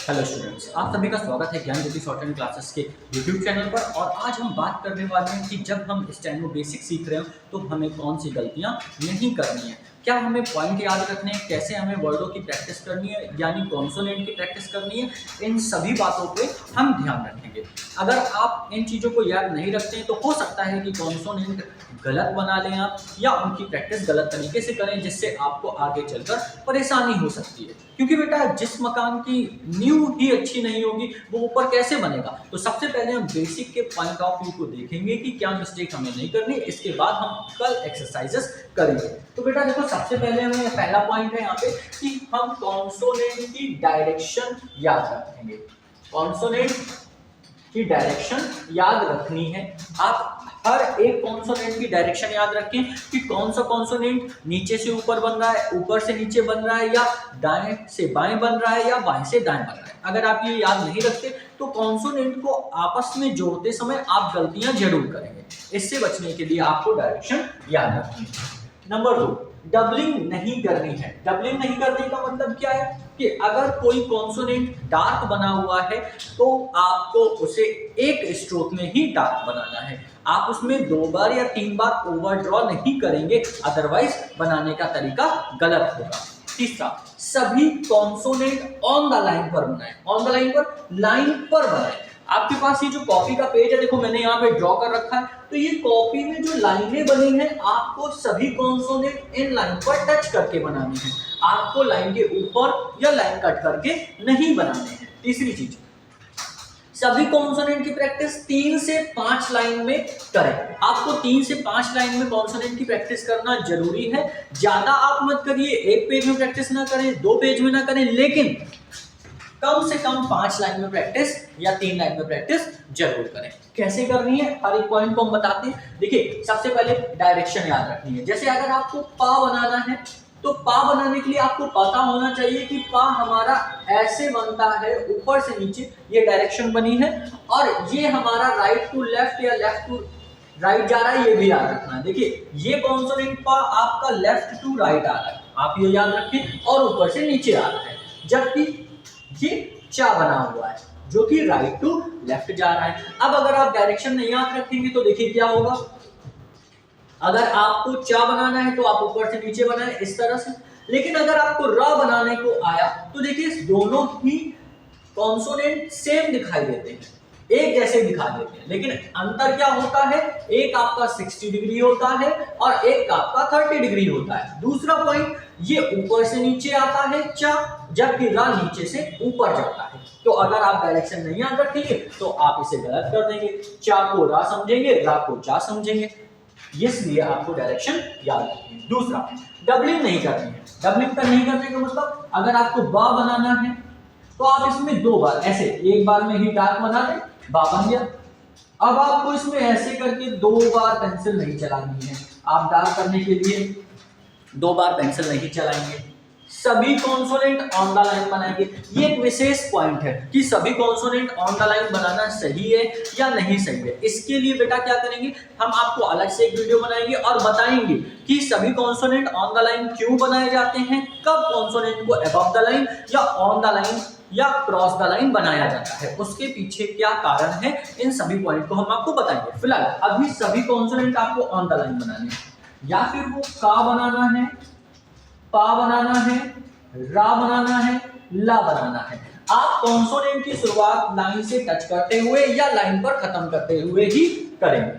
Hello students, आप सभी का स्वागत है ज्ञान ज्योति शॉर्ट एंड क्लासेस के यूट्यूब चैनल पर। और आज हम बात करने वाले हैं कि जब हम स्टेनो बेसिक सीख रहे हो तो हमें कौन सी गलतियां नहीं करनी है, क्या हमें पॉइंट याद रखने हैं, कैसे हमें वर्डों की प्रैक्टिस करनी है यानी कॉन्सोनेंट की प्रैक्टिस करनी है। इन सभी बातों पे हम ध्यान रखेंगे। अगर आप इन चीज़ों को याद नहीं रखते हैं तो हो सकता है कि कॉन्सोनेंट गलत बना लें आप, या उनकी प्रैक्टिस गलत तरीके से करें जिससे आपको आगे चलकर परेशानी हो सकती है। क्योंकि बेटा जिस मकान की नींव ही अच्छी नहीं होगी वो ऊपर कैसे बनेगा। तो सबसे पहले हम बेसिक के पॉइंट ऑफ व्यू को देखेंगे कि क्या मिस्टेक हमें नहीं करनी, इसके बाद हम कल एक्सरसाइजेस करेंगे। तो बेटा देखो, सबसे पहले हमें पहला पॉइंट है यहाँ पे कि हम कॉन्सोनेंट की डायरेक्शन याद रखेंगे। कॉन्सोनेंट की डायरेक्शन याद रखनी है। आप हर एक कॉन्सोनेंट की डायरेक्शन याद रखें कि कौन सा कॉन्सोनेंट नीचे से ऊपर बन रहा है, ऊपर से नीचे बन रहा है, या दाएं से बाएं बन रहा है, या बाएं से दाएं बन रहा है। अगर आप ये याद नहीं रखते तो कॉन्सोनेंट को आपस में जोड़ते समय आप गलतियां जरूर करेंगे। इससे बचने के लिए आपको डायरेक्शन याद रखनी है। नंबर 2, डबलिंग नहीं करनी है। डबलिंग नहीं करने का मतलब क्या है कि अगर कोई कॉन्सोनेंट डार्क बना हुआ है तो आपको उसे एक स्ट्रोक में ही डार्क बनाना है। आप उसमें 2 बार या 3 बार ओवर ड्रॉ नहीं करेंगे, अदरवाइज बनाने का तरीका गलत होगा। तीसरा, सभी कॉन्सोनेंट ऑन द लाइन पर बनाएं। ऑन द लाइन पर बनाएं। आपके पास ये जो कॉपी का पेज है, देखो मैंने यहाँ पे ड्रॉ कर रखा है, तो ये कॉपी में जो लाइनें बनी हैं आपको सभी कॉन्सोनेंट इन लाइन पर टच करके बनानी है। आपको लाइन के ऊपर या लाइन कट करके नहीं बनाने हैं। तीसरी चीज, सभी कॉन्सोनेंट की प्रैक्टिस 3 से 5 लाइन में करें। आपको 3 से 5 लाइन में कॉन्सोनेंट की प्रैक्टिस करना जरूरी है। ज्यादा आप मत करिए, 1 पेज में प्रैक्टिस ना करें, 2 पेज में ना करें, लेकिन कम से कम 5 लाइन में प्रैक्टिस या 3 लाइन में प्रैक्टिस जरूर करें। कैसे करनी है हर एक पॉइंट को हम बताते हैं। देखिए, सबसे पहले डायरेक्शन याद रखनी है। जैसे अगर आपको पा बनाना है तो पा बनाने के लिए आपको पता होना चाहिए कि पा हमारा ऐसे बनता है, ऊपर से नीचे ये डायरेक्शन बनी है, और ये हमारा राइट टू लेफ्ट या लेफ्ट टू राइट जा रहा है, ये भी याद रखना है। देखिए, ये कॉन्सोनेंट पा आपका लेफ्ट टू राइट आ रहा है, आप ये याद रखें, और ऊपर से नीचे आ रहा है। जबकि ये चा बना हुआ है जो कि राइट टू लेफ्ट जा रहा है। अब अगर आप डायरेक्शन नहीं याद रखेंगे तो देखिए क्या होगा। अगर आपको चा बनाना है तो आप ऊपर से नीचे बनाएं इस तरह से, लेकिन अगर आपको र बनाने को आया तो देखिए दोनों ही कॉन्सोनेंट सेम दिखाई देते हैं, एक जैसे दिखा देते हैं, लेकिन अंतर क्या होता है, एक आपका 60 डिग्री होता है और एक आपका 30 डिग्री होता है। दूसरा पॉइंट, ये ऊपर से नीचे आता है चा, जबकि रा नीचे से ऊपर जाता है। तो अगर आप डायरेक्शन नहीं याद रखेंगे तो आप इसे गलत कर देंगे, चा को रा समझेंगे, रा को चा समझेंगे, इसलिए आपको डायरेक्शन याद रखनी है। दूसरा, डबलिंग नहीं करनी है। डबलिंग का नहीं करने का मतलब, अगर आपको बा बनाना है तो आप इसमें 2 बार ऐसे, एक बार में ही डार्क बना दें, बा बन गया। अब आपको इसमें ऐसे करके 2 बार पेंसिल नहीं चलानी है। आप डार्क करने के लिए 2 बार पेंसिल नहीं चलाएंगे, सभी कॉन्सोनेंट ऑन द लाइन बनाएंगे। ये एक विशेष पॉइंट है कि सभी कॉन्सोनेंट ऑन द लाइन बनाना सही है या नहीं सही है। इसके लिए बेटा क्या करेंगे, हम आपको अलग से एक वीडियो बनाएंगे और बताएंगे कि सभी कॉन्सोनेंट ऑन द लाइन क्यों बनाए जाते हैं, कब कॉन्सोनेंट को अबव द लाइन या ऑन द लाइन या क्रॉस द लाइन बनाया जाता है, उसके पीछे क्या कारण है, इन सभी पॉइंट को हम आपको बताएंगे। फिलहाल अभी सभी कॉन्सोनेंट आपको ऑन द लाइन बनाने हैं, या फिर वो का बनाना है, पा बनाना है, रा बनाना है, ला बनाना है। आप कॉन्सोनेंट की शुरुआत लाइन से टच करते हुए या लाइन पर खत्म करते हुए ही करेंगे।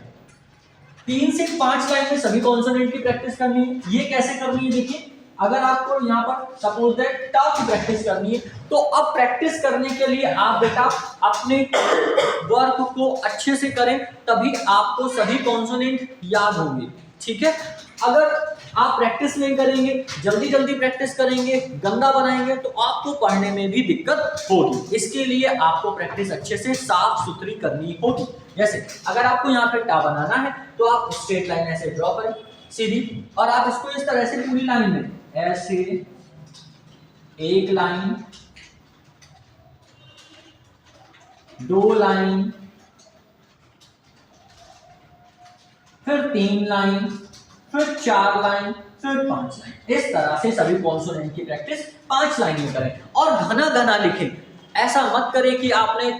3 से 5 लाइन में सभी कॉन्सोनेंट की प्रैक्टिस करनी है। ये कैसे करनी है, देखिए, अगर आपको यहाँ पर सपोज दैट टा की प्रैक्टिस करनी है तो अब प्रैक्टिस करने के लिए आप बेटा अपने वर्क को अच्छे से करें, तभी आपको सभी कॉन्सोनेंट याद होंगे, ठीक है। अगर आप प्रैक्टिस नहीं करेंगे, जल्दी जल्दी प्रैक्टिस करेंगे, गंदा बनाएंगे, तो आपको पढ़ने में भी दिक्कत होगी। इसके लिए आपको प्रैक्टिस अच्छे से साफ सुथरी करनी होगी। जैसे अगर आपको यहाँ पे टा बनाना है तो आप स्ट्रेट लाइन ऐसे ड्रॉ करें सीधी, और आप इसको इस तरह से पूरी लाइन में ऐसे एक लाइन, 2 लाइन, फिर 3 लाइन, फिर 4 लाइन, फिर 5 लाइन। इस तरह से सभी कॉन्सोनेंट की प्रैक्टिस 5 लाइन में करें और घना घना लिखें। ऐसा मत करें कि आपने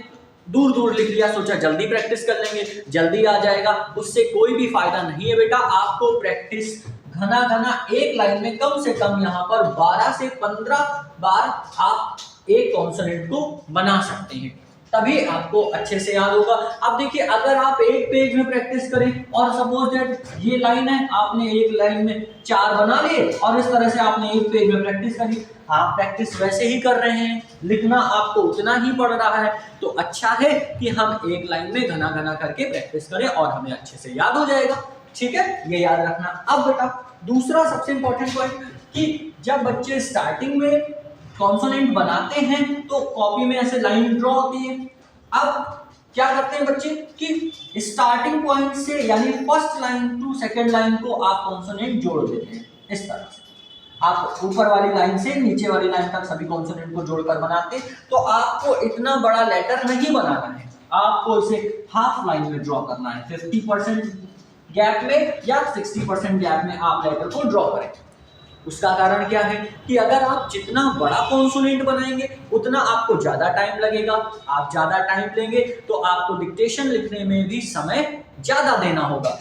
दूर दूर लिख लिया, सोचा जल्दी प्रैक्टिस कर लेंगे, जल्दी आ जाएगा, उससे कोई भी फायदा नहीं है बेटा। आपको प्रैक्टिस घना घना एक लाइन में कम से कम यहाँ पर 12 से 15 बार आप एक कॉन्सोनेंट को बना सकते हैं, तभी आपको अच्छे से याद होगा। अब देखिए, अगर आप एक पेज में प्रैक्टिस करें और सपोज दैट ये लाइन है, आपने एक लाइन में 4 बना लिए और इस तरह से आपने एक पेज में प्रैक्टिस करी, आप प्रैक्टिस वैसे ही कर रहे हैं, लिखना आपको उतना ही पड़ रहा है, तो अच्छा है कि हम एक लाइन में घना घना करके प्रैक्टिस करें और हमें अच्छे से याद हो जाएगा। ठीक है, ये याद रखना। अब बेटा दूसरा सबसे इंपॉर्टेंट पॉइंट कि जब बच्चे स्टार्टिंग में कॉन्सोनेंट बनाते हैं तो कॉपी में ऐसे लाइन ड्रॉ होती है। अब क्या करते हैं बच्चे कि स्टार्टिंग पॉइंट से यानी first line to second line को आप कॉन्सोनेंट जोड़ देते हैं। इस तरह से आप ऊपर वाली लाइन से नीचे वाली लाइन तक सभी कॉन्सोनेंट को जोड़कर बनाते हैं, तो आपको इतना बड़ा लेटर नहीं बनाना है, आपको इसे हाफ लाइन में ड्रॉ करना है। 50% गैप में या 60% गैप में आप लेटर को ड्रॉ करें। उसका कारण क्या है कि अगर आप जितना बड़ा कॉन्सोनेंट बनाएंगे उतना आपको ज्यादा टाइम लगेगा, आप ज्यादा टाइम लेंगे तो आपको डिक्टेशन लिखने में भी समय ज्यादा देना होगा।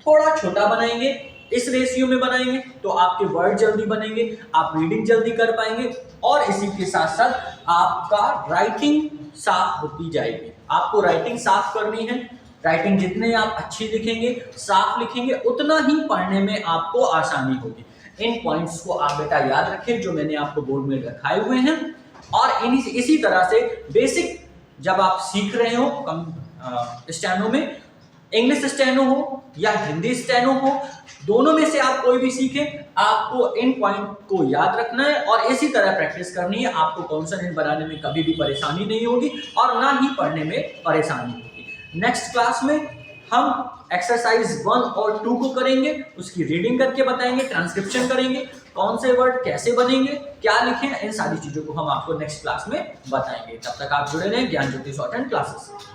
थोड़ा छोटा बनाएंगे, इस रेशियो में बनाएंगे तो आपके वर्ड जल्दी बनेंगे, आप रीडिंग जल्दी कर पाएंगे और इसी के साथ साथ आपका राइटिंग साफ होती जाएगी। आपको राइटिंग साफ करनी है, राइटिंग जितने आप अच्छी लिखेंगे, साफ लिखेंगे, उतना ही पढ़ने में आपको आसानी होगी। इन पॉइंट्स को आप बेटा याद रखें जो मैंने आपको बोर्ड में रखाए हुए हैं, और इसी तरह से बेसिक जब आप सीख रहे हो स्टेनो में, इंग्लिश स्टेनो हो या हिंदी स्टेनो हो, दोनों में से आप कोई भी सीखें, आपको इन पॉइंट को याद रखना है और इसी तरह प्रैक्टिस करनी है। आपको कॉन्सोनेंट बनाने में कभी भी परेशानी नहीं होगी और ना ही पढ़ने में परेशानी होगी। नेक्स्ट क्लास में हम एक्सरसाइज 1 और 2 को करेंगे, उसकी रीडिंग करके बताएंगे, ट्रांसक्रिप्शन करेंगे, कौन से वर्ड कैसे बनेंगे, क्या लिखें, इन सारी चीजों को हम आपको नेक्स्ट क्लास में बताएंगे। तब तक आप जुड़े रहें ज्ञान ज्योति शॉर्ट हैंड क्लासेस से।